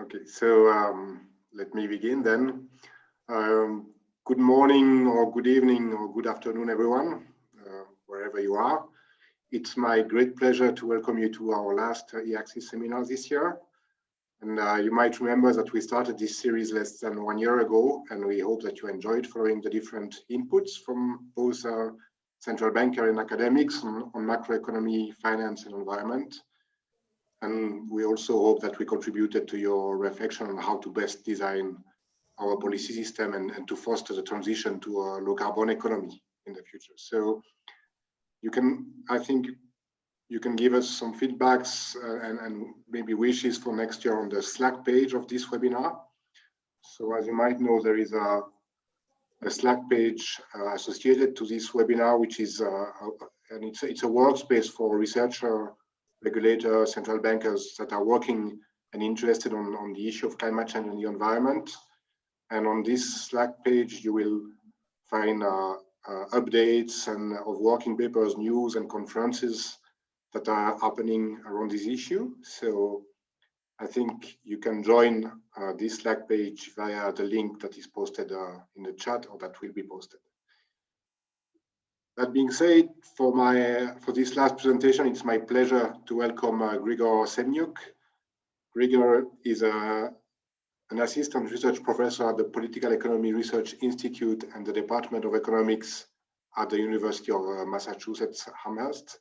Okay, so let me begin then. Good morning or good evening or good afternoon, everyone, wherever you are. It's my great pleasure to welcome you to our last e-Axis seminar this year. And you might remember that we started this series less than 1 year ago, and we hope that you enjoyed following the different inputs from both central banker and academics on macroeconomy, finance, and environment. And we also hope that we contributed to your reflection on how to best design our policy system and to foster the transition to a low carbon economy in the future. So you can, I think, you can give us some feedbacks and maybe wishes for next year on the Slack page of this webinar. So as you might know, there is a Slack page associated to this webinar, which is and it's a workspace for researchers, regulators, central bankers that are working and interested on the issue of climate change and the environment. And on this Slack page, you will find updates and of working papers, news, and conferences that are happening around this issue. So I think you can join this Slack page via the link that is posted in the chat, or that will be posted. That being said, for this last presentation, it's my pleasure to welcome Gregor Semieniuk. Gregor is an assistant research professor at the Political Economy Research Institute and the Department of Economics at the University of Massachusetts, Amherst.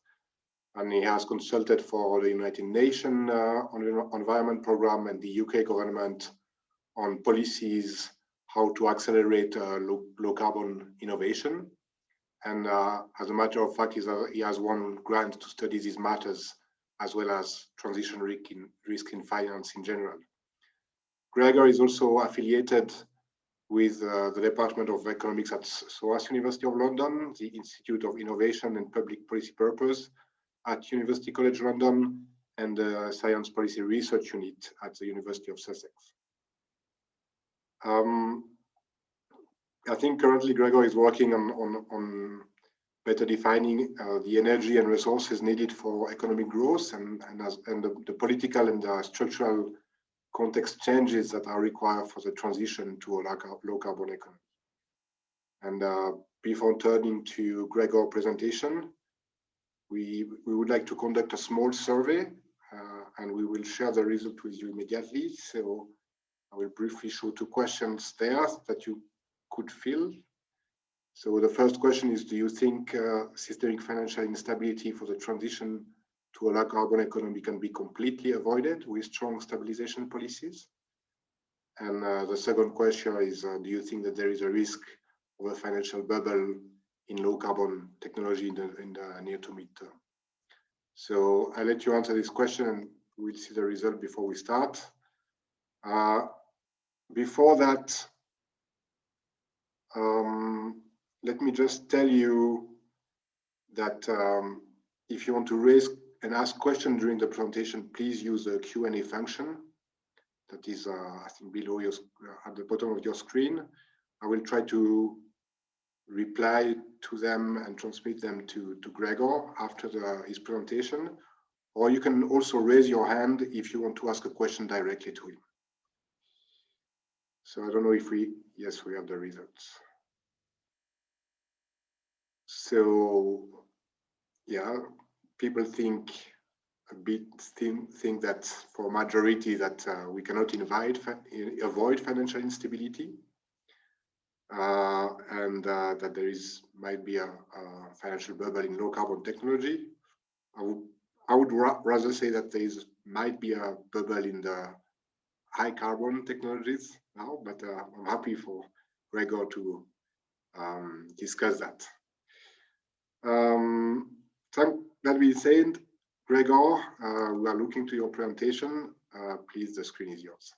And he has consulted for the United Nations Environment Programme and the UK government on policies, how to accelerate low carbon innovation. And as a matter of fact, he has won grant to study these matters, as well as transition risk in finance in general. Gregor is also affiliated with the Department of Economics at SOAS University of London, the Institute of Innovation and Public Policy Purpose at University College London, and the Science Policy Research Unit at the University of Sussex. I think currently Gregor is working on better defining the energy and resources needed for economic growth and the political and the structural context changes that are required for the transition to a low carbon economy. And before turning to Gregor's presentation, we would like to conduct a small survey, and we will share the result with you immediately. So I will briefly show 2 questions there that you could fill. So the first question is, do you think systemic financial instability for the transition to a low carbon economy can be completely avoided with strong stabilization policies? And the second question is, do you think that there is a risk of a financial bubble in low carbon technology in the near to mid-term? So I'll let you answer this question, and we'll see the result before we start. Before that, let me just tell you that if you want to raise and ask questions during the presentation, please use the Q&A function that is, I think, below your at the bottom of your screen. I will try to reply to them and transmit them to Gregor after his presentation, or you can also raise your hand if you want to ask a question directly to him. So I don't know if yes, we have the results. So yeah, people think that for majority that we cannot avoid financial instability, and that there might be a financial bubble in low carbon technology. I would rather say that there might be a bubble in the high carbon technologies now, but I'm happy for Gregor to discuss that. That being said, Gregor, we are looking to your presentation. Please, the screen is yours.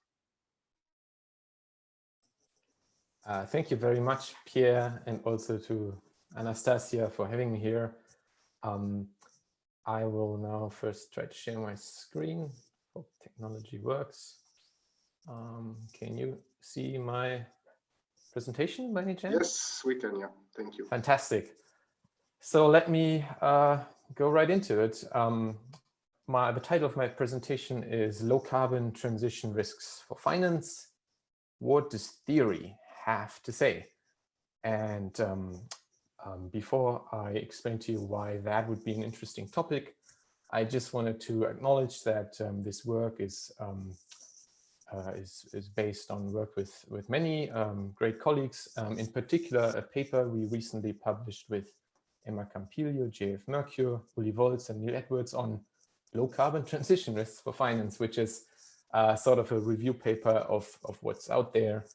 Thank you very much, Pierre, and also to Anastasia for having me here. I will now first try to share my screen. Hope technology works. Can you see my presentation by any chance? Yes, we can, yeah. Thank you. Fantastic. So let me go right into it. the title of my presentation is Low Carbon Transition Risks for Finance. What does theory have to say? And before I explain to you why that would be an interesting topic, I just wanted to acknowledge that this work is based on work with many great colleagues. In particular, a paper we recently published with Emma Campilio, J.F. Mercure, Uli Volz, and Neil Edwards on low carbon transition risks for finance, which is sort of a review paper of what's out there,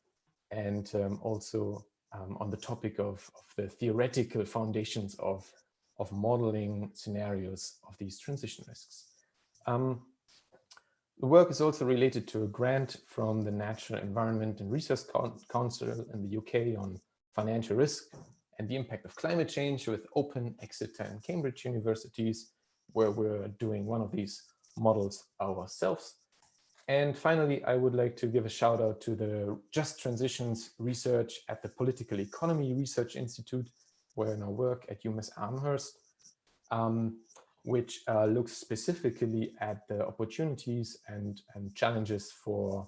and also on the topic of the theoretical foundations of modeling scenarios of these transition risks. The work is also related to a grant from the Natural Environment and Research Council in the UK on financial risk and the impact of climate change with Open, Exeter, and Cambridge universities, where we're doing one of these models ourselves. And finally, I would like to give a shout out to the Just Transitions research at the Political Economy Research Institute, where I now work at UMass Amherst, which looks specifically at the opportunities and challenges for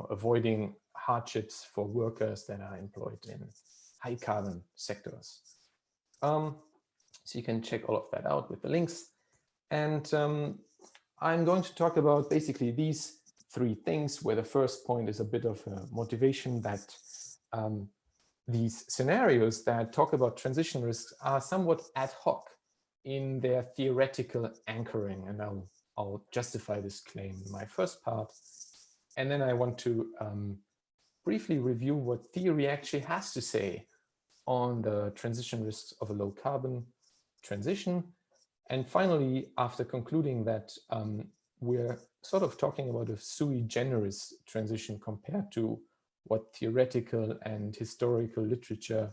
avoiding hardships for workers that are employed in high carbon sectors. So you can check all of that out with the links. And I'm going to talk about basically these three things, where the first point is a bit of a motivation that these scenarios that talk about transition risks are somewhat ad hoc in their theoretical anchoring. And I'll justify this claim in my first part. And then I want to briefly review what theory actually has to say on the transition risks of a low carbon transition. And finally, after concluding that we're sort of talking about a sui generis transition compared to what theoretical and historical literature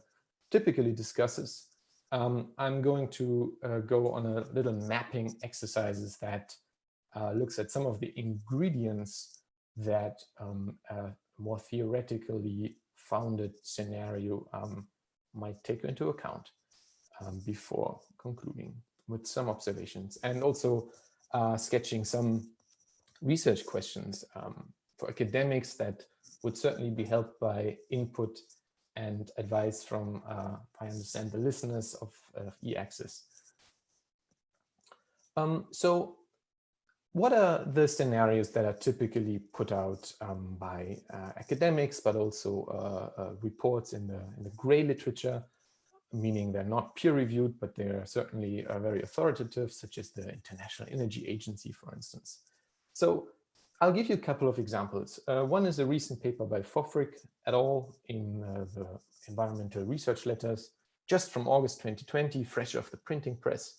typically discusses, I'm going to go on a little mapping exercises that looks at some of the ingredients that a more theoretically founded scenario might take into account before concluding with some observations, and also sketching some research questions for academics that would certainly be helped by input and advice from, I understand, the listeners of e-Access. So what are the scenarios that are typically put out by academics, but also reports in the gray literature, meaning they're not peer-reviewed, but they're certainly very authoritative, such as the International Energy Agency, for instance. So I'll give you a couple of examples. One is a recent paper by Fofrick et al. In the Environmental Research Letters, just from August 2020, fresh off the printing press.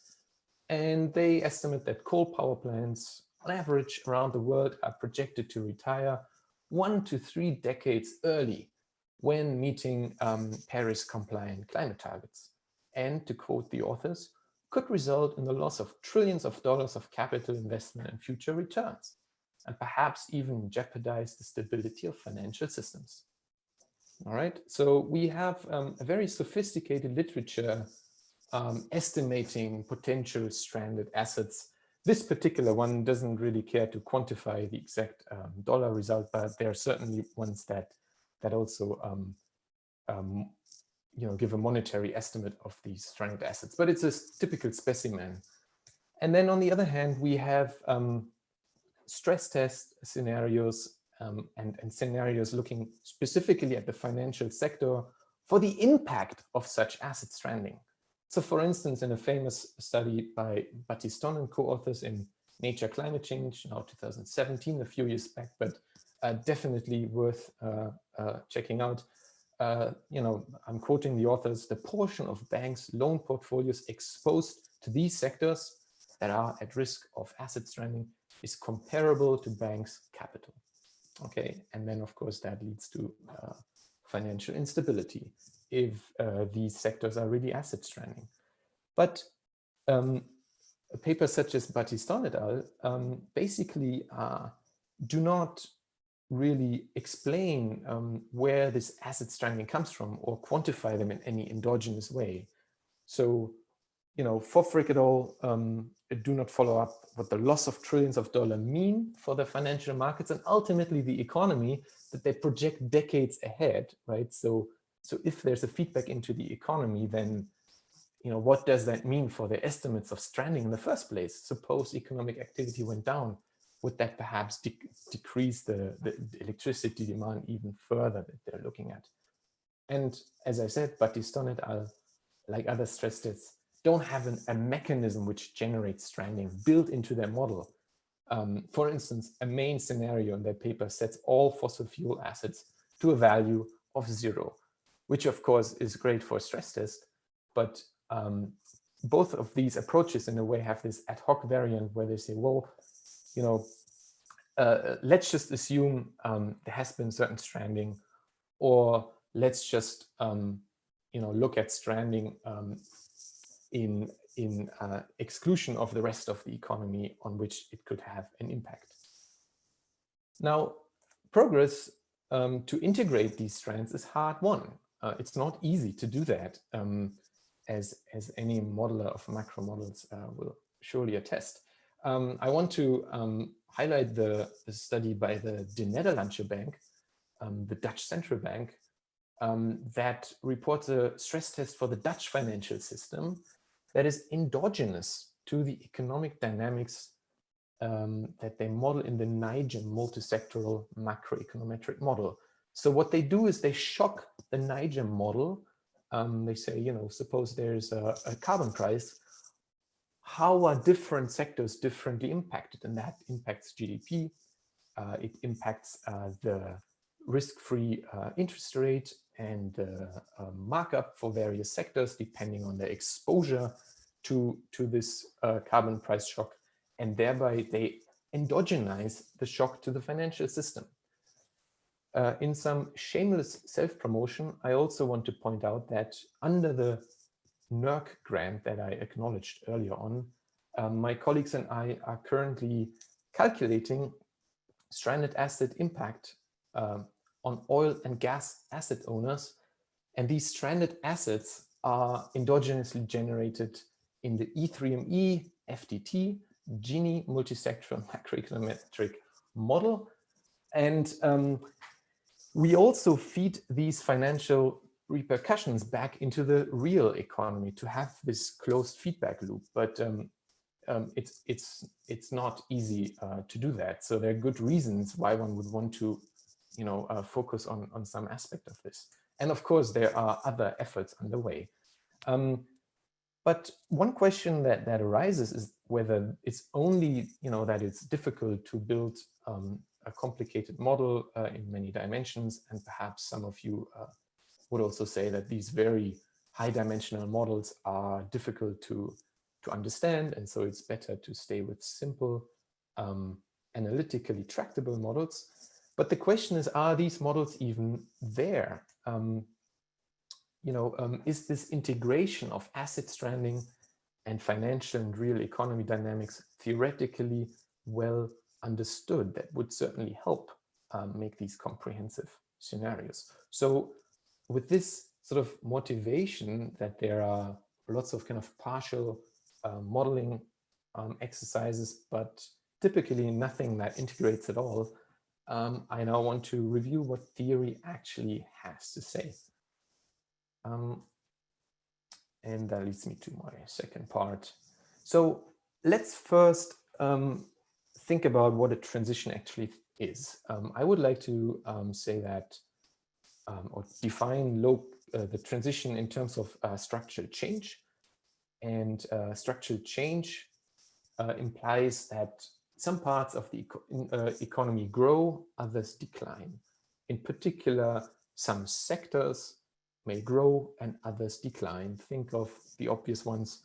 And they estimate that coal power plants, on average around the world, are projected to retire 1 to 3 decades early when meeting Paris-compliant climate targets. And to quote the authors, could result in the loss of trillions of dollars of capital investment and future returns, and perhaps even jeopardize the stability of financial systems. All right, so we have a very sophisticated literature estimating potential stranded assets. This particular one doesn't really care to quantify the exact dollar result, but there are certainly ones that also give a monetary estimate of these stranded assets, but it's a typical specimen. And then on the other hand, we have stress test scenarios and scenarios looking specifically at the financial sector for the impact of such asset stranding. So for instance, in a famous study by Battiston and co-authors in Nature Climate Change, now 2017, a few years back, but definitely worth checking out. I'm quoting the authors: the portion of banks' loan portfolios exposed to these sectors that are at risk of asset stranding is comparable to banks' capital. Okay, and then of course that leads to financial instability if these sectors are really asset stranding. But papers such as Battiston et al. Basically do not really explain where this asset stranding comes from or quantify them in any endogenous way. So for frick it all, do not follow up what the loss of trillions of dollars mean for the financial markets and ultimately the economy that they project decades ahead, right? So if there's a feedback into the economy, then what does that mean for the estimates of stranding in the first place? Suppose economic activity went down, would that perhaps decrease the electricity demand even further that they're looking at? And as I said, Battiston et al., like other stress tests, don't have a mechanism which generates stranding built into their model. For instance, a main scenario in their paper sets all fossil fuel assets to a value of 0, which of course is great for a stress test, but both of these approaches in a way have this ad hoc variant where they say, well, let's just assume there has been certain stranding, or let's just look at stranding in exclusion of the rest of the economy on which it could have an impact. Now, progress to integrate these strands is hard won. It's not easy to do that, as any modeler of macro models will surely attest. I want to highlight the study by the De Nederlandsche Bank, the Dutch central bank, that reports a stress test for the Dutch financial system that is endogenous to the economic dynamics that they model in the NIGEM multisectoral macroeconometric model. So what they do is they shock the NIGEM model. They say, suppose there's a carbon price, how are different sectors differently impacted? And that impacts GDP, it impacts the risk-free interest rate and markup for various sectors depending on their exposure to this carbon price shock, and thereby they endogenize the shock to the financial system. In some shameless self-promotion, I also want to point out that under the NERC grant that I acknowledged earlier on, my colleagues and I are currently calculating stranded asset impact on oil and gas asset owners. And these stranded assets are endogenously generated in the E3ME FTT Gini multisectoral macroeconometric model. And we also feed these financial repercussions back into the real economy to have this closed feedback loop. But it's not easy to do that. So there are good reasons why one would want to focus on some aspect of this. And of course, there are other efforts underway. But one question that arises is whether it's only that it's difficult to build a complicated model in many dimensions, and perhaps some of you would also say that these very high-dimensional models are difficult to understand, and so it's better to stay with simple, analytically tractable models. But the question is, are these models even there? Is this integration of asset stranding and financial and real economy dynamics theoretically well understood? That would certainly help make these comprehensive scenarios. So with this sort of motivation that there are lots of kind of partial modeling exercises, but typically nothing that integrates at all, I now want to review what theory actually has to say. And that leads me to my second part. So let's first think about what a transition actually is. I would like to say that, or define the transition in terms of structural change. And structural change implies that some parts of the economy grow, others decline. In particular, some sectors may grow and others decline. Think of the obvious ones,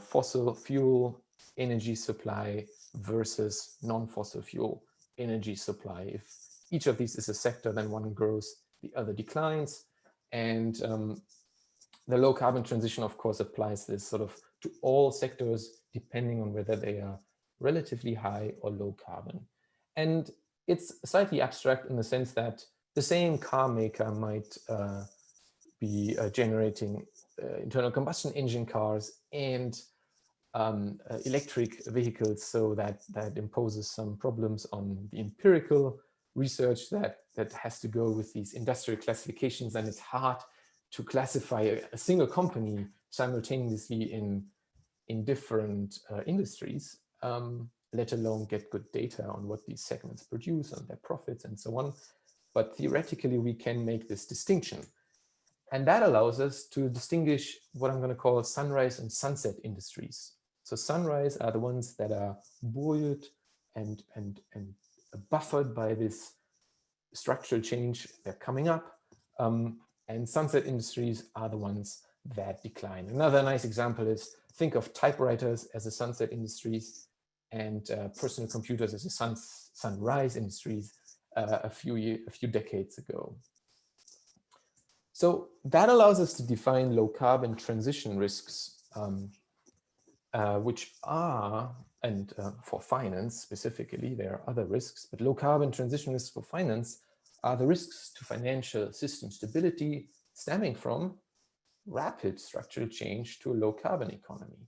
fossil fuel energy supply versus non-fossil fuel energy supply. If each of these is a sector, then one grows, the other declines. And the low carbon transition, of course, applies this sort of to all sectors, depending on whether they are relatively high or low carbon. And it's slightly abstract in the sense that the same car maker might be generating internal combustion engine cars and electric vehicles. So that imposes some problems on the empirical research that has to go with these industrial classifications, and it's hard to classify a single company simultaneously in different industries, let alone get good data on what these segments produce and their profits and so on. But theoretically, we can make this distinction. And that allows us to distinguish what I'm going to call sunrise and sunset industries. So sunrise are the ones that are buoyed and buffered by this structural change. They're coming up. And sunset industries are the ones that decline. Another nice example is, think of typewriters as a sunset industries and personal computers as a sunrise industries a few decades ago. So that allows us to define low carbon transition risks, which are, and for finance specifically, there are other risks, but low carbon transition risks for finance are the risks to financial system stability stemming from rapid structural change to a low carbon economy.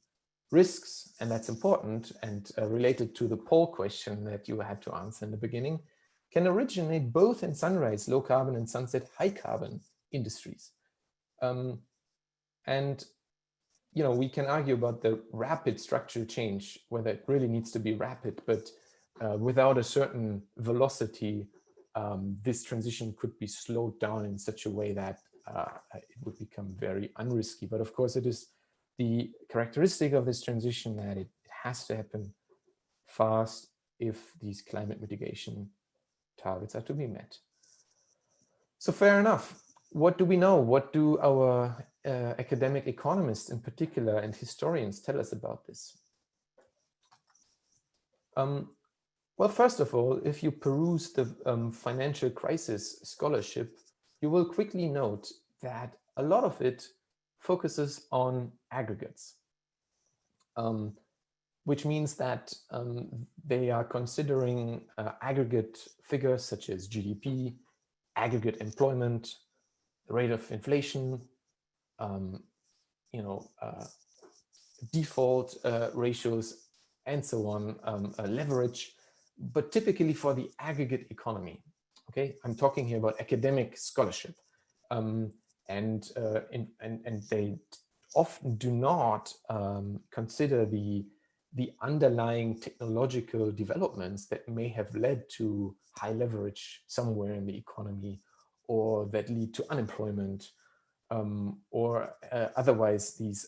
Risks, and that's important and related to the poll question that you had to answer in the beginning, can originate both in sunrise, low carbon, and sunset, high carbon industries. And we can argue about the rapid structural change, whether it really needs to be rapid, but without a certain velocity, this transition could be slowed down in such a way that it would become very unrisky. But of course, it is the characteristic of this transition that it has to happen fast if these climate mitigation targets are to be met. So fair enough. What do we know? What do our academic economists in particular and historians tell us about this? Well, first of all, if you peruse the financial crisis scholarship, you will quickly note that a lot of it focuses on aggregates, which means that they are considering aggregate figures such as GDP, aggregate employment, the rate of inflation, default ratios, and so on, leverage, but typically for the aggregate economy. Okay, I'm talking here about academic scholarship, and they often do not consider the underlying technological developments that may have led to high leverage somewhere in the economy, or that lead to unemployment, or otherwise these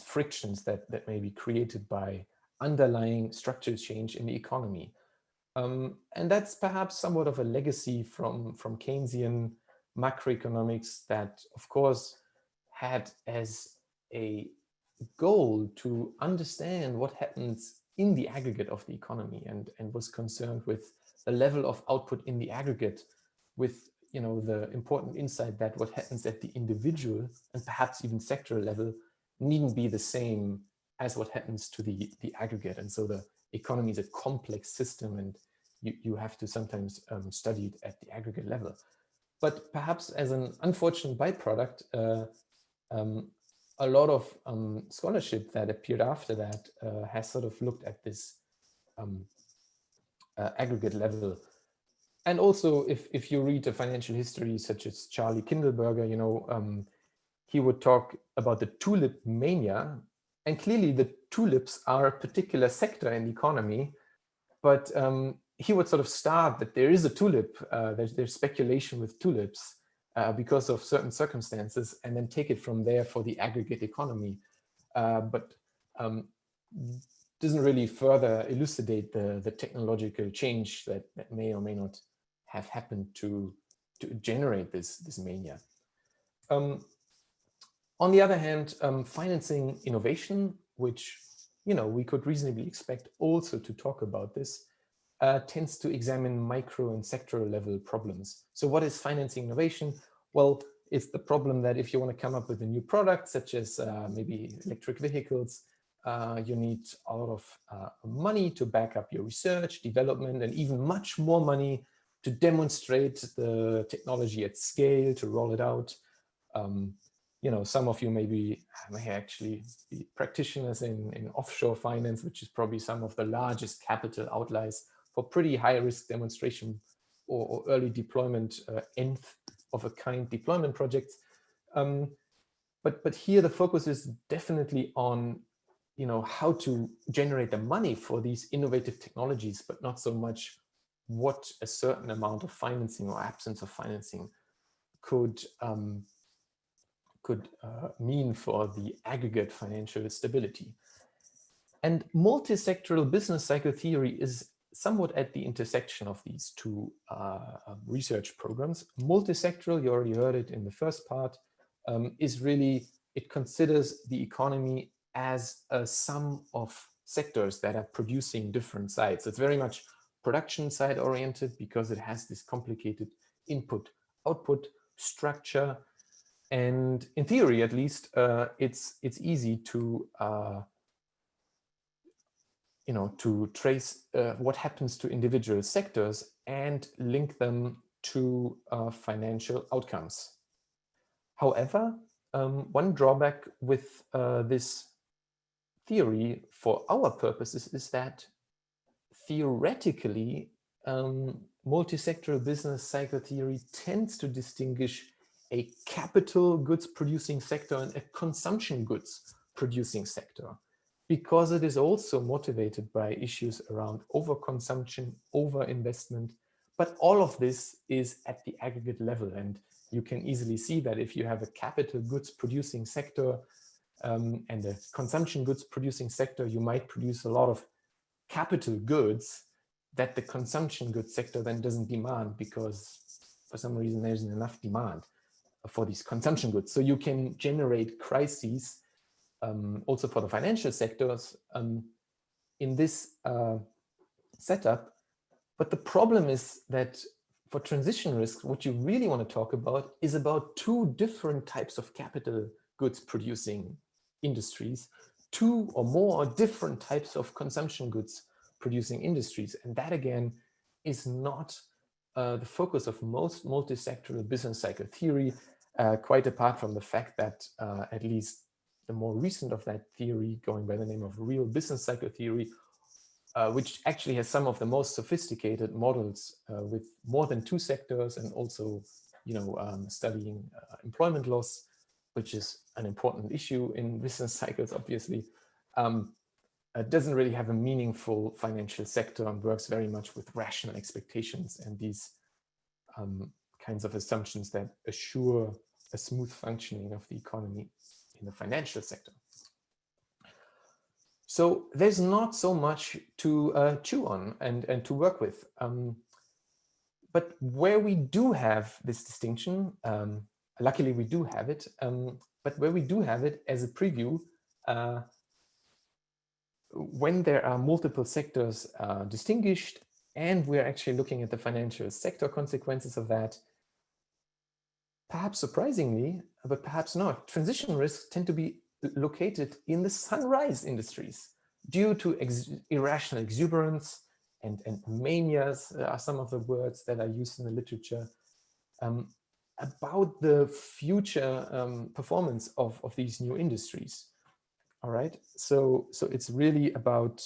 frictions that may be created by underlying structural change in the economy. And that's perhaps somewhat of a legacy from Keynesian macroeconomics that, of course, had as a goal to understand what happens in the aggregate of the economy, and was concerned with the level of output in the aggregate, with the important insight that what happens at the individual and perhaps even sectoral level needn't be the same as what happens to the aggregate. And so the economy is a complex system, and you have to sometimes study it at the aggregate level. But perhaps as an unfortunate byproduct, a lot of scholarship that appeared after that has sort of looked at this aggregate level. And also, if you read a financial history such as Charlie Kindleberger, he would talk about the tulip mania, and clearly the tulips are a particular sector in the economy, but he would sort of start that there is a tulip, there's speculation with tulips because of certain circumstances, and then take it from there for the aggregate economy, but doesn't really further elucidate the technological change that may or may not have happened to generate this mania. On the other hand, financing innovation, which we could reasonably expect also to talk about this, tends to examine micro and sectoral level problems. So what is financing innovation? Well, it's the problem that if you want to come up with a new product, such as maybe electric vehicles, you need a lot of money to back up your research, development, and even much more money to demonstrate the technology at scale, to roll it out. Some of you may actually be practitioners in offshore finance, which is probably some of the largest capital outlays for pretty high risk demonstration or early deployment, nth of a kind deployment projects. But here the focus is definitely on how to generate the money for these innovative technologies, but not so much what a certain amount of financing or absence of financing could mean for the aggregate financial stability. And multi-sectoral business cycle theory is somewhat at the intersection of these two research programs. Multi-sectoral, you already heard it in the first part, is really, it considers the economy as a sum of sectors that are producing different sides. It's very much production side oriented because it has this complicated input-output structure. And in theory, at least, it's easy to trace what happens to individual sectors and link them to financial outcomes. However, one drawback with this theory for our purposes is that theoretically, multi-sectoral business cycle theory tends to distinguish a capital goods producing sector and a consumption goods producing sector, because it is also motivated by issues around overconsumption, overinvestment. But all of this is at the aggregate level. And you can easily see that if you have a capital goods producing sector and a consumption goods producing sector, you might produce a lot of capital goods that the consumption goods sector then doesn't demand, because for some reason there isn't enough demand for these consumption goods. So you can generate crises also for the financial sectors in this setup. But the problem is that for transition risk, what you really want to talk about is about two different types of capital goods producing industries, two or more different types of consumption goods producing industries. And that again is not the focus of most multi-sectoral business cycle theory, quite apart from the fact that at least the more recent of that theory, going by the name of real business cycle theory, which actually has some of the most sophisticated models with more than two sectors, and also studying employment loss, which is an important issue in business cycles, obviously. Doesn't really have a meaningful financial sector and works very much with rational expectations and these kinds of assumptions that assure a smooth functioning of the economy in the financial sector. So there's not so much to chew on and to work with. But where we do have this distinction, luckily we do have it, but where we do have it as a preview, when there are multiple sectors distinguished and we're actually looking at the financial sector consequences of that, perhaps surprisingly, but perhaps not, transition risks tend to be located in the sunrise industries due to irrational exuberance and manias are some of the words that are used in the literature about the future performance of these new industries. All right, so it's really about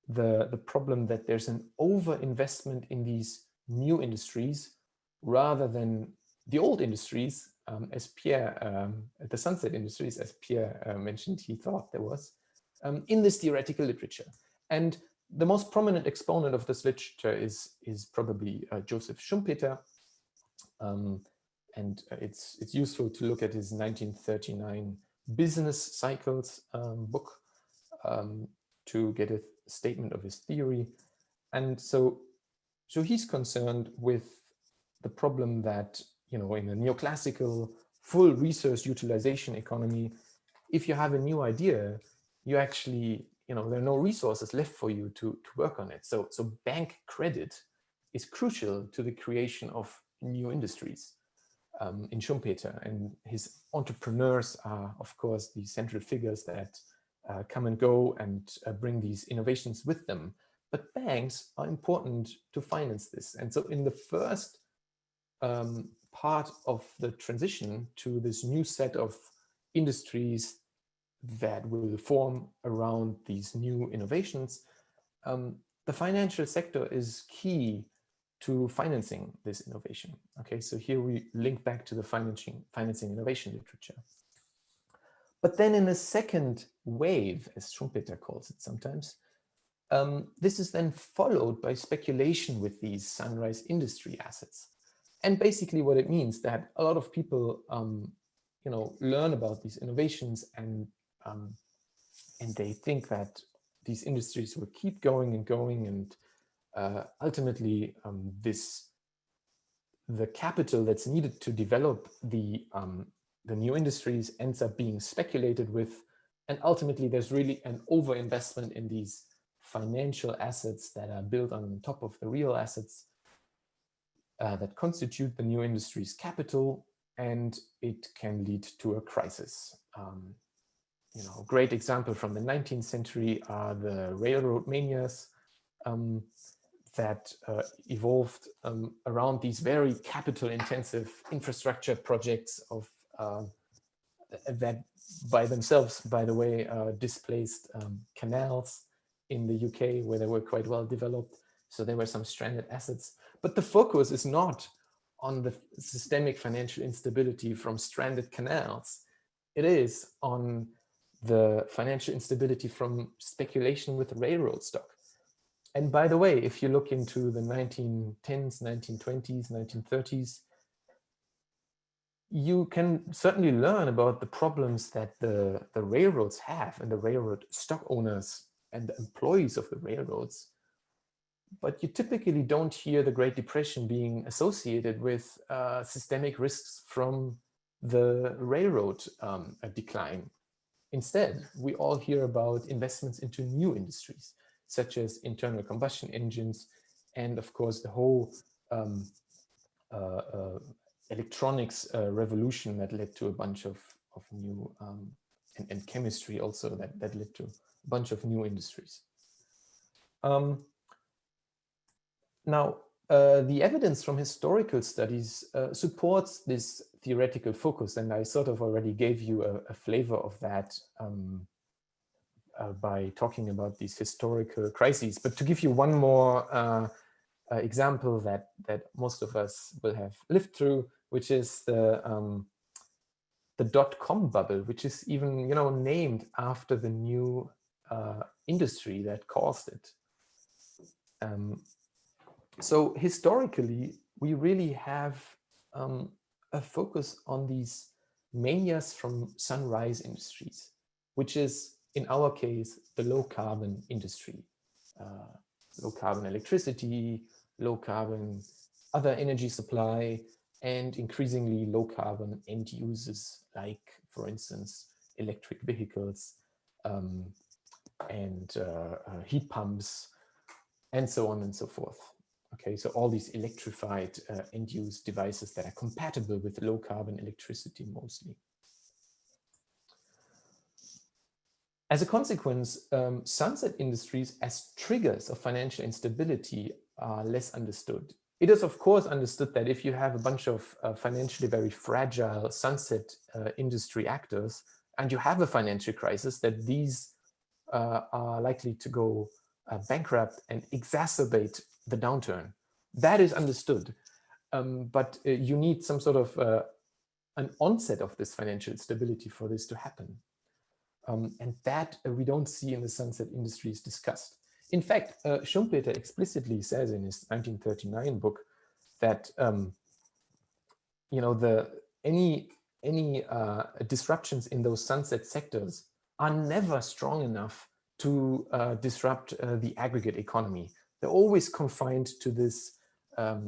the problem that there's an overinvestment in these new industries rather than the old industries, as Pierre, the sunset industries, as Pierre mentioned, he thought there was, in this theoretical literature. And the most prominent exponent of this literature is probably Joseph Schumpeter. And it's useful to look at his 1939 Business Cycles book to get a statement of his theory. And so he's concerned with the problem that, in a neoclassical full resource utilization economy, if you have a new idea, you actually, there are no resources left for you to work on it. So bank credit is crucial to the creation of new industries. In Schumpeter, and his entrepreneurs are, of course, the central figures that come and go and bring these innovations with them. But banks are important to finance this. And so in the first part of the transition to this new set of industries that will form around these new innovations, the financial sector is key to financing this innovation. Okay, so here we link back to the financing innovation literature. But then in a second wave, as Schumpeter calls it sometimes, this is then followed by speculation with these sunrise industry assets. And basically what it means that a lot of people learn about these innovations and they think that these industries will keep going and going, and ultimately the capital that's needed to develop the new industries ends up being speculated with, and ultimately there's really an overinvestment in these financial assets that are built on top of the real assets that constitute the new industry's capital, and it can lead to a crisis. A great example from the 19th century are the railroad manias that evolved around these very capital-intensive infrastructure projects of that by themselves, by the way, displaced canals in the UK where they were quite well developed. So there were some stranded assets. But the focus is not on the systemic financial instability from stranded canals. It is on the financial instability from speculation with railroad stock. And by the way, if you look into the 1910s, 1920s, 1930s, you can certainly learn about the problems that the railroads have and the railroad stock owners and the employees of the railroads. But you typically don't hear the Great Depression being associated with systemic risks from the railroad decline. Instead, we all hear about investments into new industries, such as internal combustion engines, and of course the whole electronics revolution that led to a bunch of new, and chemistry also that led to a bunch of new industries. Now, the evidence from historical studies supports this theoretical focus, and I sort of already gave you a flavor of that by talking about these historical crises. But to give you one more example that most of us will have lived through, which is the dot-com bubble, which is even named after the new industry that caused it. So historically, we really have a focus on these manias from sunrise industries, which is, in our case, the low-carbon industry. Low-carbon electricity, low-carbon other energy supply, and increasingly low-carbon end uses, like, for instance, electric vehicles and heat pumps, and so on and so forth. Okay, so all these electrified end-use devices that are compatible with low-carbon electricity mostly. As a consequence, sunset industries as triggers of financial instability are less understood. It is, of course, understood that if you have a bunch of financially very fragile sunset industry actors and you have a financial crisis, that these are likely to go bankrupt and exacerbate the downturn. That is understood, but you need some sort of an onset of this financial stability for this to happen. And that we don't see in the sunset industries discussed. In fact, Schumpeter explicitly says in his 1939 book that any disruptions in those sunset sectors are never strong enough to disrupt the aggregate economy. They're always confined to this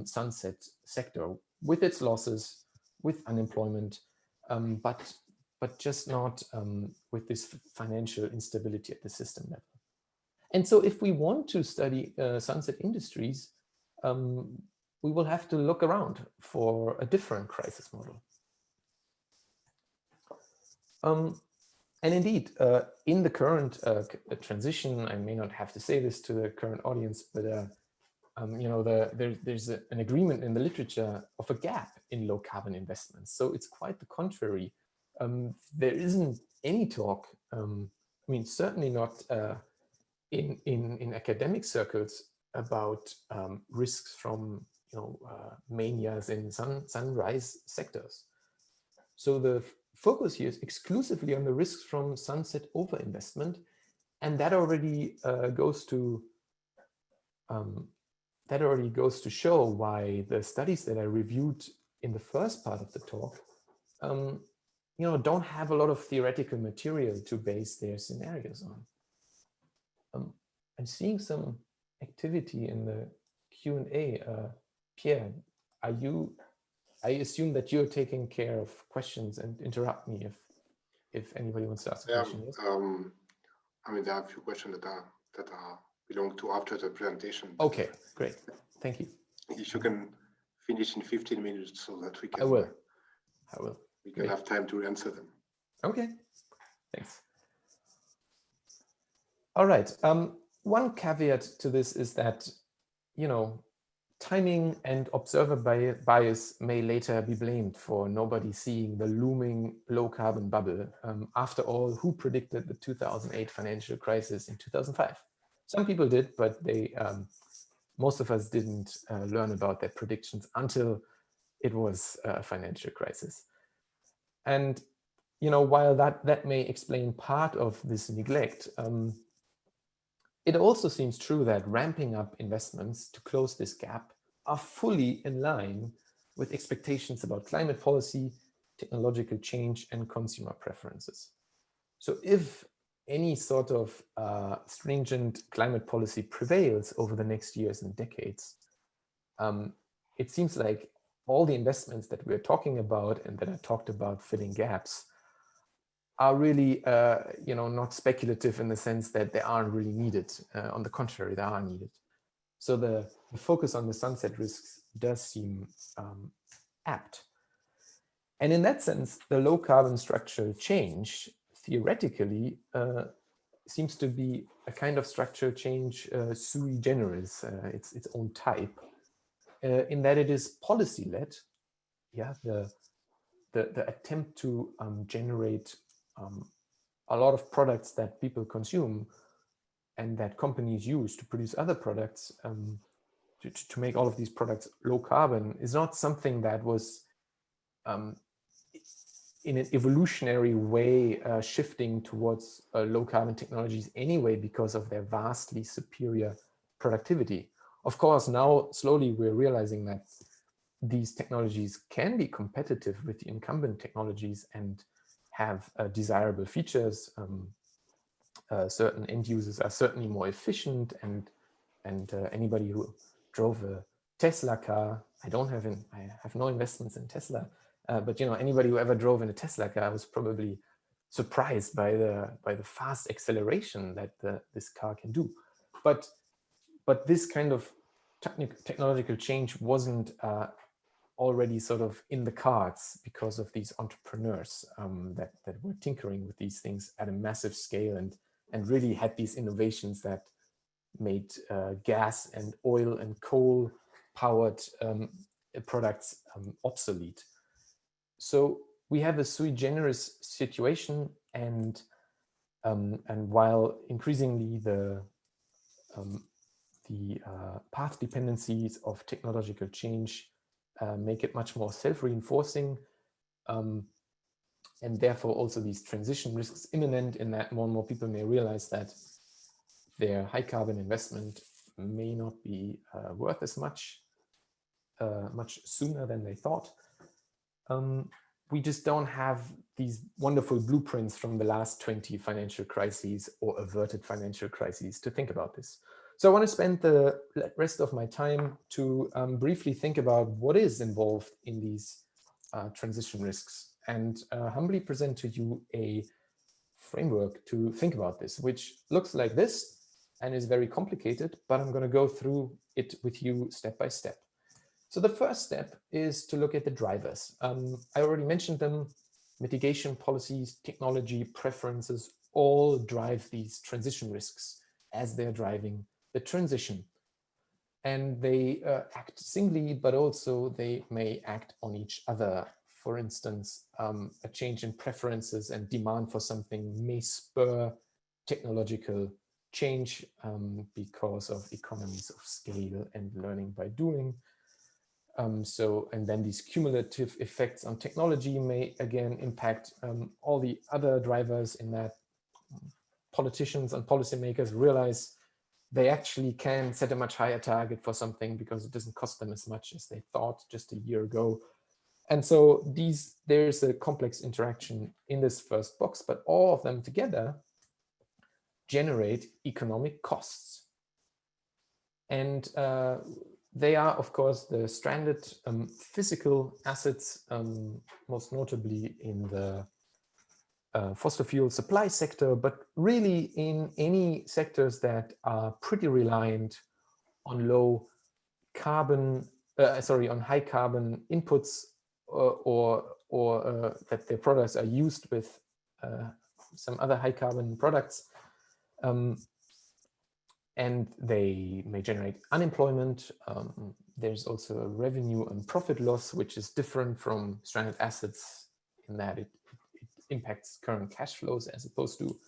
sunset sector with its losses, with unemployment, but just not with this financial instability at the system level. And so if we want to study sunset industries, we will have to look around for a different crisis model. And indeed, in the current transition, I may not have to say this to the current audience, but there's an agreement in the literature of a gap in low carbon investments. So it's quite the contrary. There isn't any talk. Certainly not in academic circles about risks from manias in sunrise sectors. So the focus here is exclusively on the risks from sunset overinvestment, and that already goes to show why the studies that I reviewed in the first part of the talk, don't have a lot of theoretical material to base their scenarios on. I'm seeing some activity in the Q&A. Pierre, I assume that you're taking care of questions, and interrupt me if anybody wants to ask a question. Yes? There are a few questions that belong to after the presentation. Okay, great. Thank you. If you can finish in 15 minutes so that we can. I will. We can have time to answer them. Okay, thanks. All right. One caveat to this is that, timing and observer bias may later be blamed for nobody seeing the looming low carbon bubble. After all, who predicted the 2008 financial crisis in 2005? Some people did, but most of us didn't learn about their predictions until it was a financial crisis. And, while that may explain part of this neglect, it also seems true that ramping up investments to close this gap are fully in line with expectations about climate policy, technological change, and consumer preferences. So if any sort of stringent climate policy prevails over the next years and decades, it seems like all the investments that we're talking about and that I talked about filling gaps are really, not speculative in the sense that they aren't really needed. On the contrary, they are needed. So the focus on the sunset risks does seem apt. And in that sense, the low carbon structural change theoretically seems to be a kind of structural change sui generis, its own type, in that it is policy-led. Yeah, the attempt to generate a lot of products that people consume and that companies use to produce other products, to make all of these products low carbon, is not something that was in an evolutionary way shifting towards low carbon technologies anyway because of their vastly superior productivity. Of course, now slowly we're realizing that these technologies can be competitive with the incumbent technologies and have desirable features. Certain end users are certainly more efficient, and anybody who drove a Tesla car, I have no investments in Tesla, but anybody who ever drove in a Tesla car was probably surprised by the fast acceleration that this car can do. But this kind of technological change wasn't already sort of in the cards because of these entrepreneurs that were tinkering with these things at a massive scale and really had these innovations that made gas and oil and coal powered products obsolete. So we have a sui generis situation, and while increasingly the path dependencies of technological change make it much more self-reinforcing, and therefore also these transition risks imminent, in that more and more people may realize that their high carbon investment may not be worth as much sooner than they thought. We just don't have these wonderful blueprints from the last 20 financial crises or averted financial crises to think about this. So I want to spend the rest of my time to briefly think about what is involved in these transition risks, and humbly present to you a framework to think about this, which looks like this and is very complicated, but I'm going to go through it with you step by step. So the first step is to look at the drivers. I already mentioned them. Mitigation policies, technology, preferences all drive these transition risks as they're driving the transition. and they act singly, but also they may act on each other. For instance, a change in preferences and demand for something may spur technological change because of economies of scale and learning by doing. And then these cumulative effects on technology may again impact all the other drivers in that politicians and policymakers realize they actually can set a much higher target for something because it doesn't cost them as much as they thought just a year ago. And so there's a complex interaction in this first box, but all of them together generate economic costs. And they are, of course, the stranded physical assets, most notably in the fossil fuel supply sector, but really in any sectors that are pretty reliant on on high carbon inputs, or that their products are used with some other high carbon products. And they may generate unemployment. There's also a revenue and profit loss, which is different from stranded assets in that it impacts current cash flows as opposed to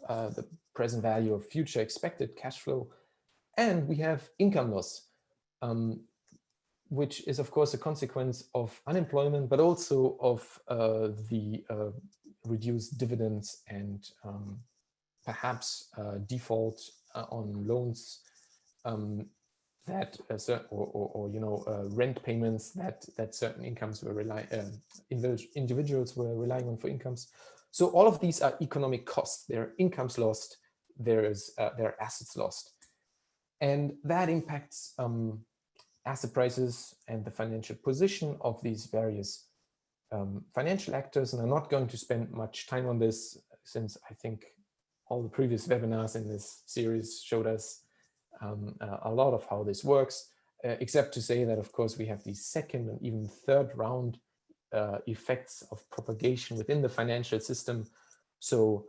the present value of future expected cash flow. And we have income loss, which is of course a consequence of unemployment, but also of the reduced dividends and perhaps default on loans that rent payments that certain incomes were individuals were relying on for incomes. So all of these are economic costs. There are incomes lost, there are assets lost, and that impacts asset prices and the financial position of these various financial actors. And I'm not going to spend much time on this, since I think all the previous webinars in this series showed us a lot of how this works, except to say that, of course, we have these second and even third round effects of propagation within the financial system. So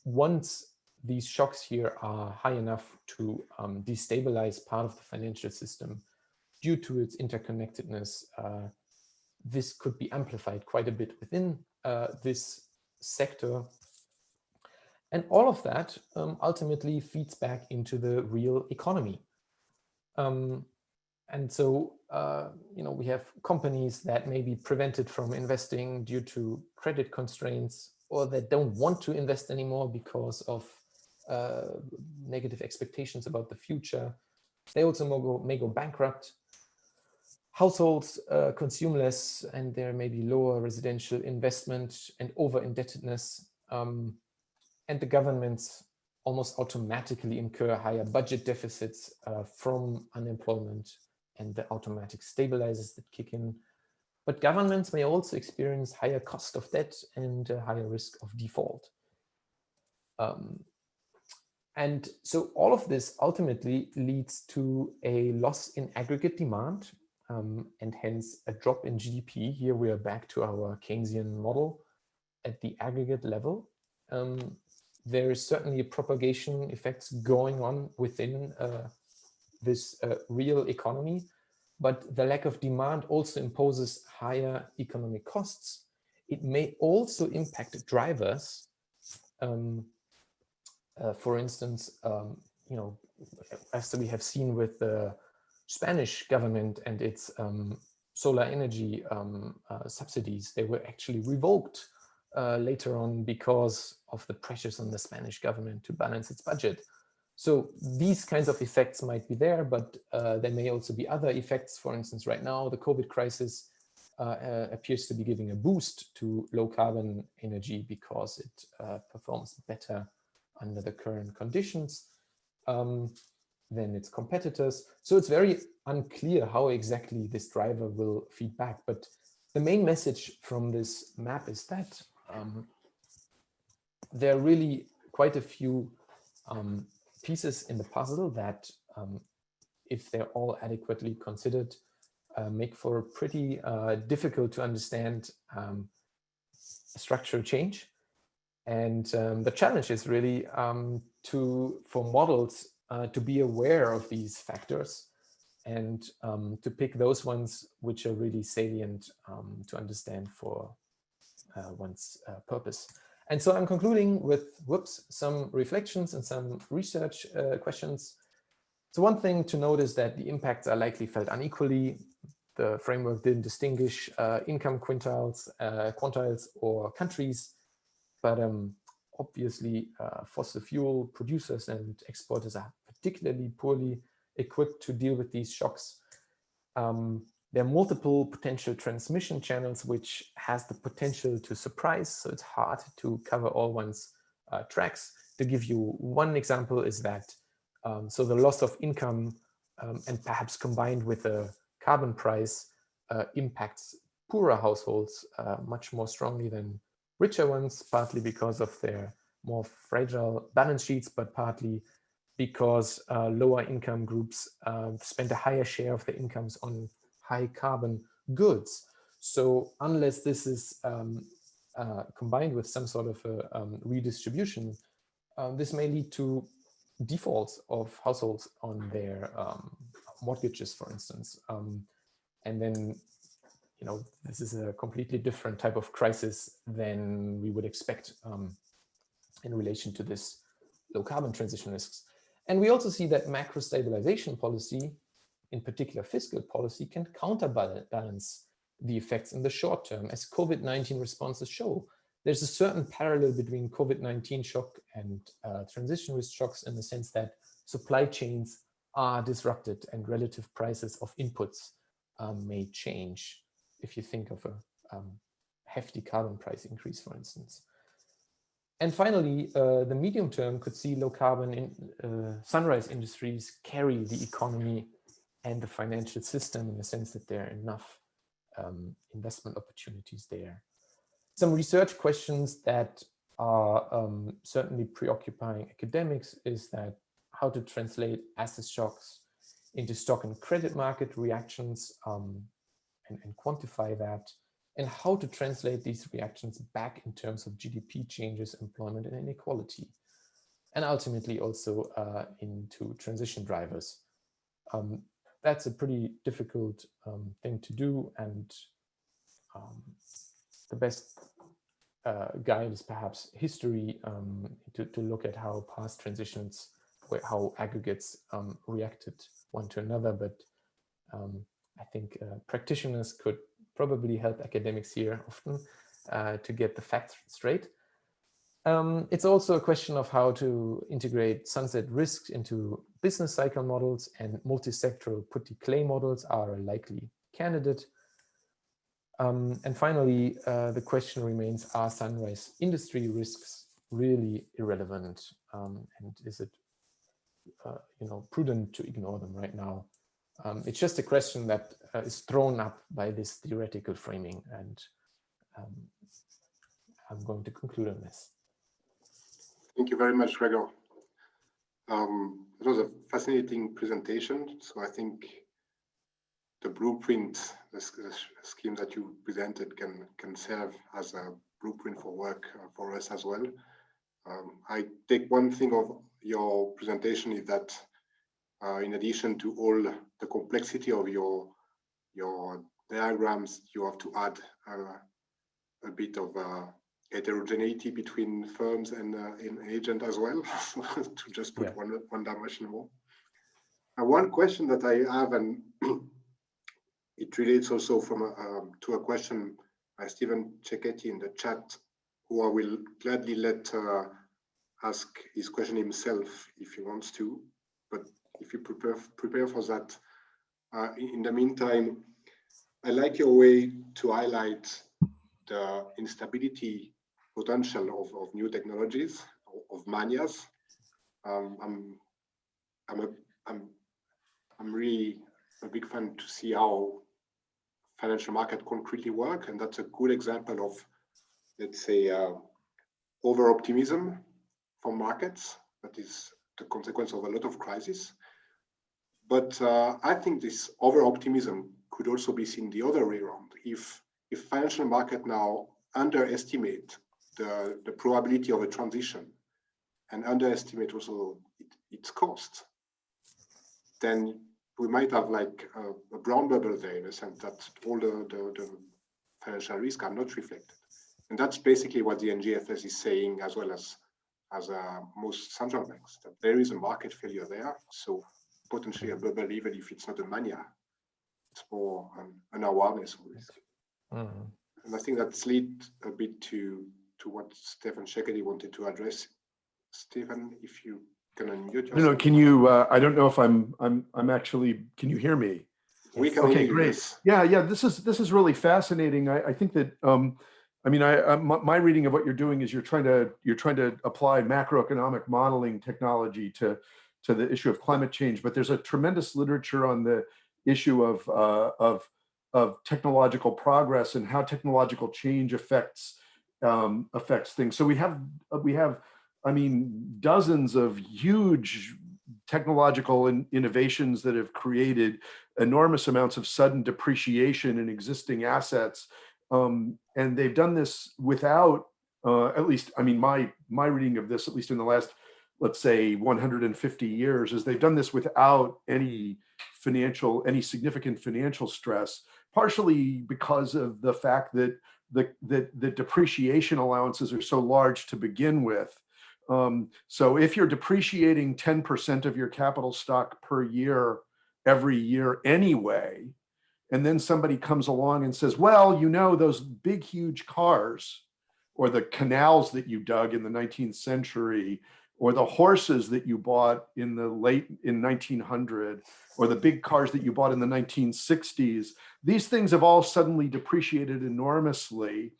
once these shocks here are high enough to destabilize part of the financial system due to its interconnectedness, this could be amplified quite a bit within this sector. And all of that ultimately feeds back into the real economy. And so, we have companies that may be prevented from investing due to credit constraints, or that don't want to invest anymore because of negative expectations about the future. They also may go bankrupt. Households consume less, and there may be lower residential investment and over-indebtedness. And the governments almost automatically incur higher budget deficits from unemployment and the automatic stabilizers that kick in. But governments may also experience higher cost of debt and higher risk of default. And so all of this ultimately leads to a loss in aggregate demand, and hence a drop in GDP. Here we are back to our Keynesian model at the aggregate level. There is certainly a propagation effects going on within this real economy, but the lack of demand also imposes higher economic costs. It may also impact drivers. For instance, as we have seen with the Spanish government and its solar energy subsidies, they were actually revoked later on because of the pressures on the Spanish government to balance its budget. So these kinds of effects might be there, but there may also be other effects. For instance, right now, the COVID crisis appears to be giving a boost to low carbon energy because it performs better under the current conditions than its competitors. So it's very unclear how exactly this driver will feed back. But the main message from this map is that there are really quite a few pieces in the puzzle that, if they're all adequately considered, make for a pretty difficult to understand structural change. And the challenge is really for models to be aware of these factors and to pick those ones which are really salient to understand for one's purpose. And so I'm concluding with, some reflections and some research questions. So one thing to note is that the impacts are likely felt unequally. The framework didn't distinguish income quintiles or countries, but obviously fossil fuel producers and exporters are particularly poorly equipped to deal with these shocks. There are multiple potential transmission channels, which has the potential to surprise, so it's hard to cover all one's tracks. To give you one example is that, so the loss of income and perhaps combined with a carbon price impacts poorer households much more strongly than richer ones, partly because of their more fragile balance sheets, but partly because lower income groups spend a higher share of their incomes on high carbon goods. So unless this is combined with some sort of a redistribution, this may lead to defaults of households on their mortgages, for instance. And then, this is a completely different type of crisis than we would expect in relation to this low carbon transition risks. And we also see that macro stabilization policy, in particular fiscal policy, can counterbalance the effects in the short term, as COVID-19 responses show. There's a certain parallel between COVID-19 shock and transition risk shocks, in the sense that supply chains are disrupted and relative prices of inputs may change. If you think of a hefty carbon price increase, for instance. And finally, the medium term could see low carbon sunrise industries carry the economy and the financial system, in the sense that there are enough investment opportunities there. Some research questions that are certainly preoccupying academics is that how to translate asset shocks into stock and credit market reactions and quantify that, and how to translate these reactions back in terms of GDP changes, employment and inequality, and ultimately also into transition drivers. That's a pretty difficult thing to do, and the best guide is perhaps history, to look at how past transitions, how aggregates reacted one to another, but I think practitioners could probably help academics here often to get the facts straight. It's also a question of how to integrate sunset risks into business cycle models, and multi-sectoral put-to-clay models are a likely candidate. And finally, the question remains, are sunrise industry risks really irrelevant? And is it prudent to ignore them right now? It's just a question that is thrown up by this theoretical framing, and I'm going to conclude on this. Thank you very much, Gregor. It was a fascinating presentation. So I think the blueprint, the scheme that you presented can serve as a blueprint for work for us as well. I take one thing of your presentation is that in addition to all the complexity of your diagrams, you have to add a bit of heterogeneity between firms and agent as well, to just put one dimension more. One question that I have, and it relates also to a question by Stephen Cecchetti in the chat, who I will gladly let ask his question himself if he wants to, but if you prepare for that. In the meantime, I like your way to highlight the instability potential of new technologies, of manias. I'm really a big fan to see how financial market concretely work, and that's a good example of, let's say, over-optimism from markets. That is the consequence of a lot of crises. But I think this over-optimism could also be seen the other way around. If financial market now underestimate the probability of a transition and underestimate also its cost, then we might have like a brown bubble there in a sense that all the financial risk are not reflected. And that's basically what the NGFS is saying, as well as most central banks, that there is a market failure there. So potentially a bubble, even if it's not a mania, it's more an awareness of risk. And I think that's lead a bit to what Stefan Szekely wanted to address. Stefan, if you can unmute yourself. No, can you? I don't know if I'm actually. Can you hear me? We can Okay, hear you, great. yes. Yeah. This is really fascinating. I think that I mean, my reading of what you're doing is you're trying to apply macroeconomic modeling technology to the issue of climate change. But there's a tremendous literature on the issue of technological progress and how technological change affects things. So we have I mean, dozens of huge technological innovations that have created enormous amounts of sudden depreciation in existing assets. And they've done this without, at least, I mean, my reading of this, at least in the last, let's say 150 years, is they've done this without any significant financial stress, partially because of the fact that the depreciation allowances are so large to begin with. So if you're depreciating 10% of your capital stock per year, every year anyway, and then somebody comes along and says, well, you know, those big, huge cars, or the canals that you dug in the 19th century, or the horses that you bought in 1900, or the big cars that you bought in the 1960s, these things have all suddenly depreciated enormously.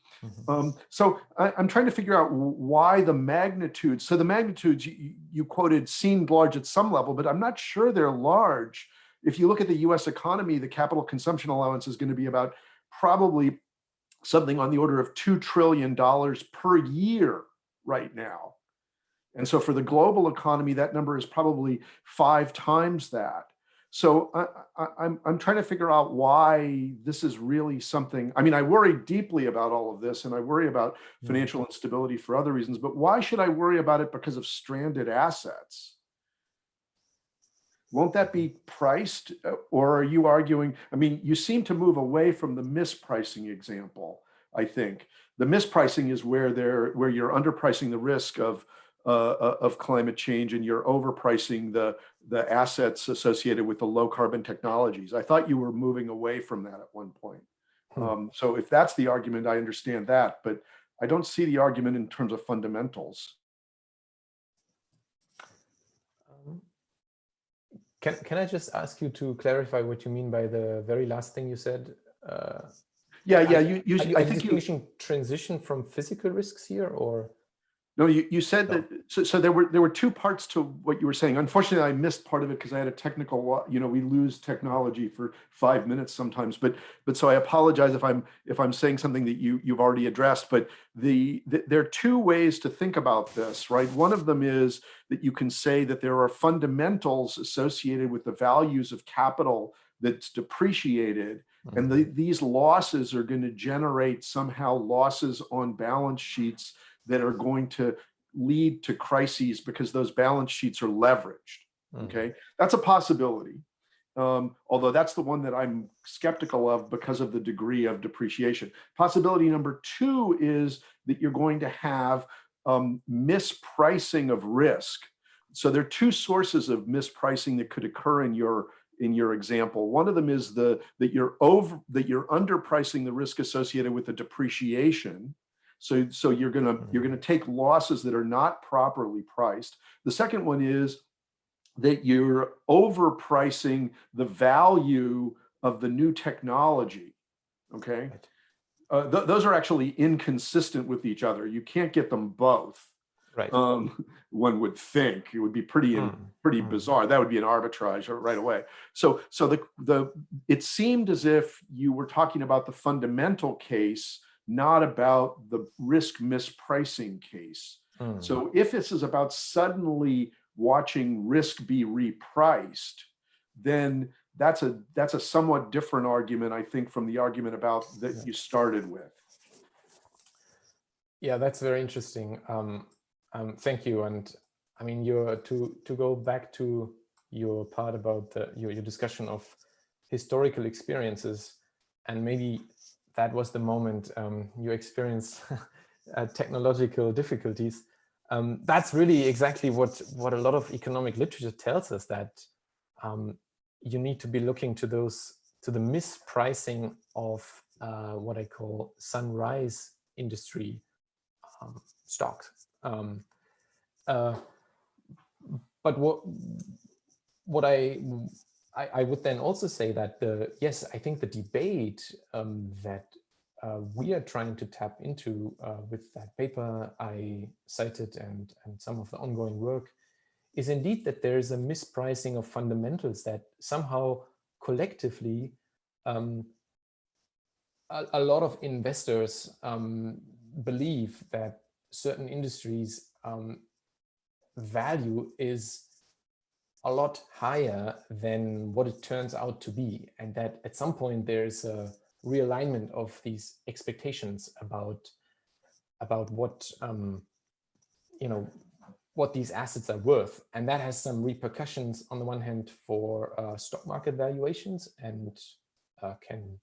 So I'm trying to figure out why the magnitudes. So the magnitudes you quoted seemed large at some level, but I'm not sure they're large. If you look at the US economy, the capital consumption allowance is going to be about probably something on the order of $2 trillion per year right now. And so for the global economy, that number is probably 5 times that. So I'm trying to figure out why this is really something. I mean, I worry deeply about all of this, and I worry about financial instability for other reasons, but why should I worry about it because of stranded assets? Won't that be priced? Or are you arguing, I mean, you seem to move away from the mispricing example, I think. The mispricing is where you're underpricing the risk of climate change, and you're overpricing the assets associated with the low carbon technologies. I thought you were moving away from that at one point. So if that's the argument, I understand that, but I don't see the argument in terms of fundamentals. Can I just ask you to clarify what you mean by the very last thing you said? Yeah. I think you're distinguishing transition from physical risks here, or? No, you said that. So there were 2 parts to what you were saying. Unfortunately, I missed part of it because I had a technical. You know, we lose technology for 5 minutes sometimes. But so I apologize if I'm saying something that you've already addressed. But there are 2 ways to think about this, right? One of them is that you can say that there are fundamentals associated with the values of capital that's depreciated, and these losses are going to generate somehow losses on balance sheets that are going to lead to crises because those balance sheets are leveraged. Okay, that's a possibility. Although that's the one that I'm skeptical of because of the degree of depreciation. Possibility number 2 is that you're going to have mispricing of risk. So there are 2 sources of mispricing that could occur in your example. One of them is that you're underpricing the risk associated with the depreciation. So you're gonna take losses that are not properly priced. The second one is that you're overpricing the value of the new technology. Okay, those are actually inconsistent with each other. You can't get them both. Right. One would think it would be pretty bizarre. That would be an arbitrage right away. So it seemed as if you were talking about the fundamental case, not about the risk mispricing case. So if this is about suddenly watching risk be repriced, then that's a somewhat different argument, I think, from the argument about that you started with. Yeah, that's very interesting. Thank you. And I mean, to go back to your part about your discussion of historical experiences, and maybe that was the moment you experienced technological difficulties. That's really exactly what a lot of economic literature tells us, that you need to be looking to the mispricing of what I call sunrise industry stocks. But what I would then also say that yes, I think the debate that we are trying to tap into with that paper I cited and some of the ongoing work is indeed that there is a mispricing of fundamentals, that somehow collectively a lot of investors believe that certain industries value is a lot higher than what it turns out to be, and that at some point there's a realignment of these expectations about what what these assets are worth, and that has some repercussions on the one hand for stock market valuations, and can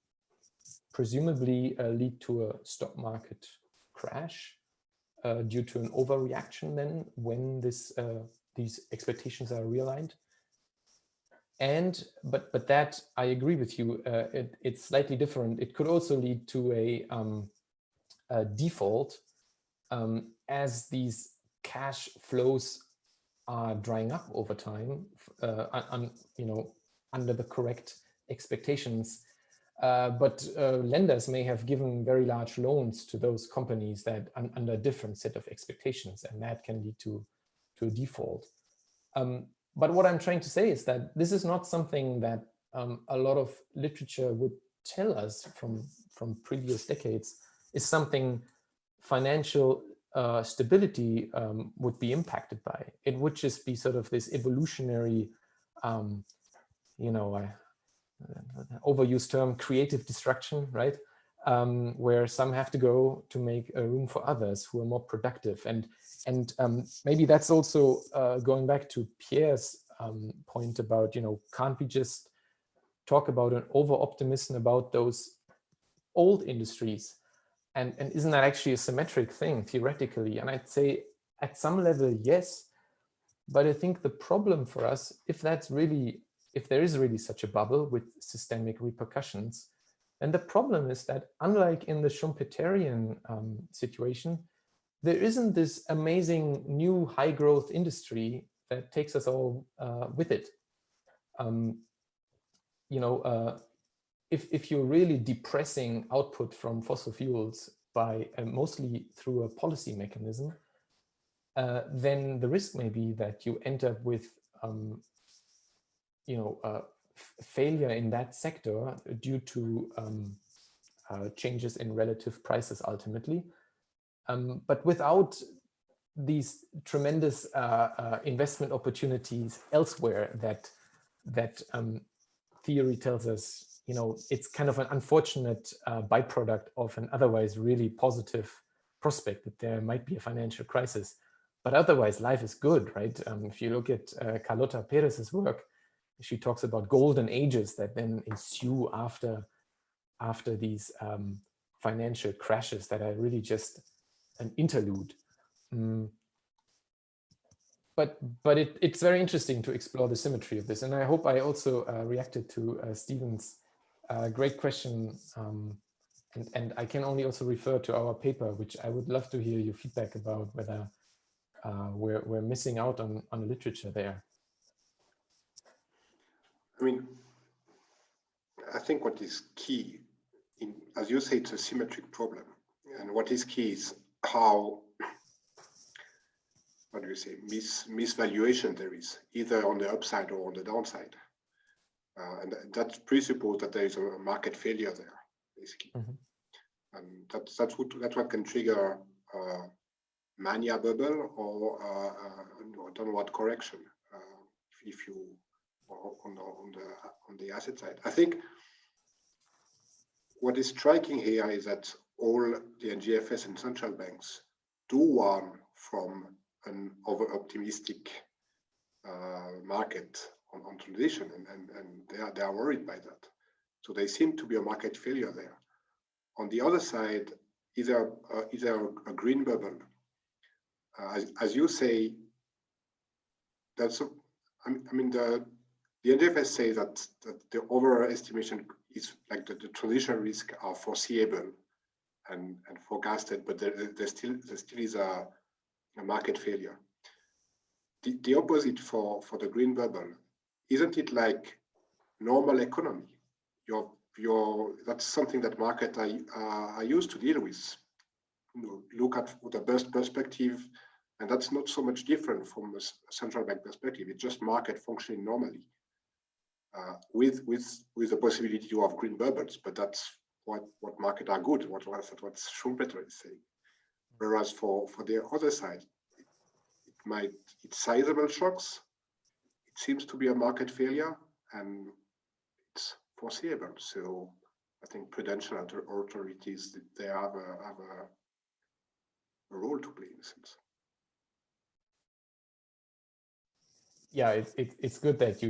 presumably lead to a stock market crash due to an overreaction then when these expectations are realigned. And but that, I agree with you, it's slightly different. It could also lead to a default as these cash flows are drying up over time, under the correct expectations. But lenders may have given very large loans to those companies that under a different set of expectations, and that can lead to a default. But what I'm trying to say is that this is not something that a lot of literature would tell us from previous decades is something financial stability would be impacted by. It would just be sort of this evolutionary, overused term, creative destruction, right? Where some have to go to make room for others who are more productive. And maybe that's also going back to Pierre's point about, can't we just talk about an over-optimism about those old industries? And isn't that actually a symmetric thing theoretically? And I'd say at some level, yes. But I think the problem for us, if there is really such a bubble with systemic repercussions, then the problem is that unlike in the Schumpeterian situation, there isn't this amazing new high growth industry that takes us all with it. If you're really depressing output from fossil fuels by mostly through a policy mechanism, then the risk may be that you end up with failure in that sector due to changes in relative prices ultimately. But without these tremendous investment opportunities elsewhere that theory tells us, it's kind of an unfortunate byproduct of an otherwise really positive prospect that there might be a financial crisis. But otherwise, life is good, right? If you look at Carlota Perez's work, she talks about golden ages that then ensue after these financial crashes that are really just an interlude. But it's very interesting to explore the symmetry of this. And I hope I also reacted to Stephen's great question. And I can only also refer to our paper, which I would love to hear your feedback about whether we're missing out on literature there. I mean, I think what is key, as you say, it's a symmetric problem. And what is key is how, what do you say, misvaluation there is, either on the upside or on the downside. And that presupposes that there is a market failure there, basically. Mm-hmm. And that's what can trigger mania bubble or downward correction if you on the asset side. I think what is striking here is that all the NGFS and central banks do warn from an over-optimistic market on transition, and they are worried by that. So they seem to be a market failure there. On the other side, is there a green bubble? As you say, that's I mean the NDFS say that the overestimation is like the transition risks are foreseeable and forecasted, but there still is a market failure. The opposite for the green bubble, isn't it like normal economy? That's something that markets are used to deal with. Look at the best perspective, and that's not so much different from a central bank perspective. It's just market functioning normally, with the possibility of green bubbles. But that's what markets are good. What Schumpeter is saying. Whereas for the other side, it's sizable shocks. It seems to be a market failure, and it's foreseeable. So I think prudential authorities, they have a role to play in a sense. Yeah, it's good that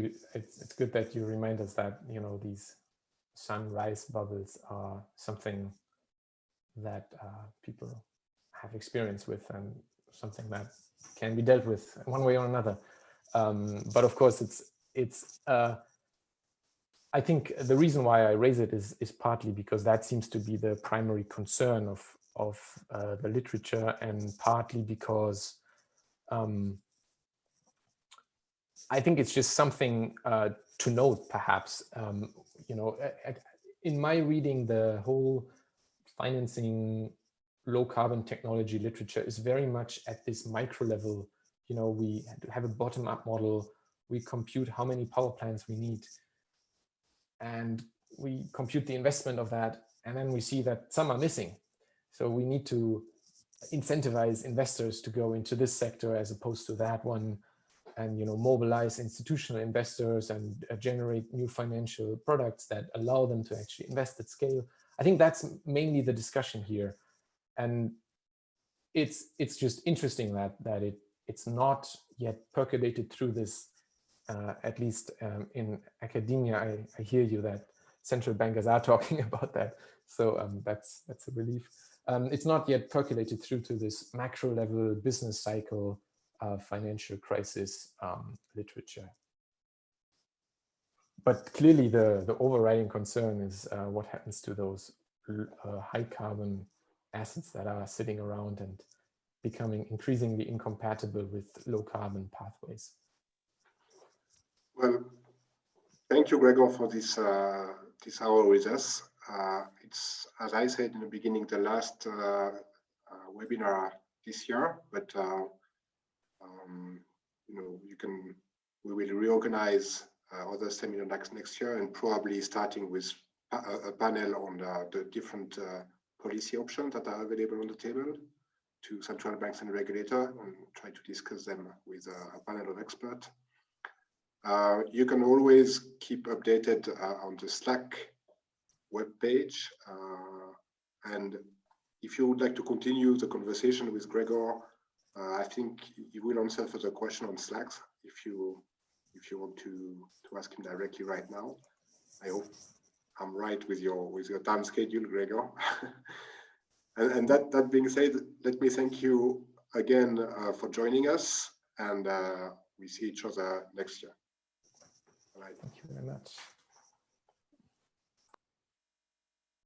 you remind us that these sunrise bubbles are something that people have experience with and something that can be dealt with one way or another. But of course, I think the reason why I raise it is partly because that seems to be the primary concern of the literature, and partly because I think it's just something to note, perhaps. In my reading, the whole financing low carbon technology literature is very much at this micro level. We have a bottom-up model. We compute how many power plants we need, and we compute the investment of that, and then we see that some are missing. So we need to incentivize investors to go into this sector as opposed to that one, and mobilize institutional investors and generate new financial products that allow them to actually invest at scale. I think that's mainly the discussion here, and it's just interesting that it's not yet percolated through this. At least in academia, I hear you that central bankers are talking about that. So that's a relief. It's not yet percolated through to this macro level business cycle financial crisis literature. But clearly the overriding concern is what happens to those high carbon assets that are sitting around and becoming increasingly incompatible with low carbon pathways. Well, thank you, Gregor, for this hour with us. It's, as I said in the beginning, the last webinar this year, but we will reorganize other seminars next year, and probably starting with a panel on the different policy options that are available on the table to central banks and regulators, and try to discuss them with a panel of experts. You can always keep updated on the Slack webpage, and if you would like to continue the conversation with Gregor, I think he will answer for the question on Slack if you want to ask him directly right now. I hope I'm right with your time schedule, Gregor. and that being said, let me thank you again for joining us, and we see each other next year. All right. Thank you very much.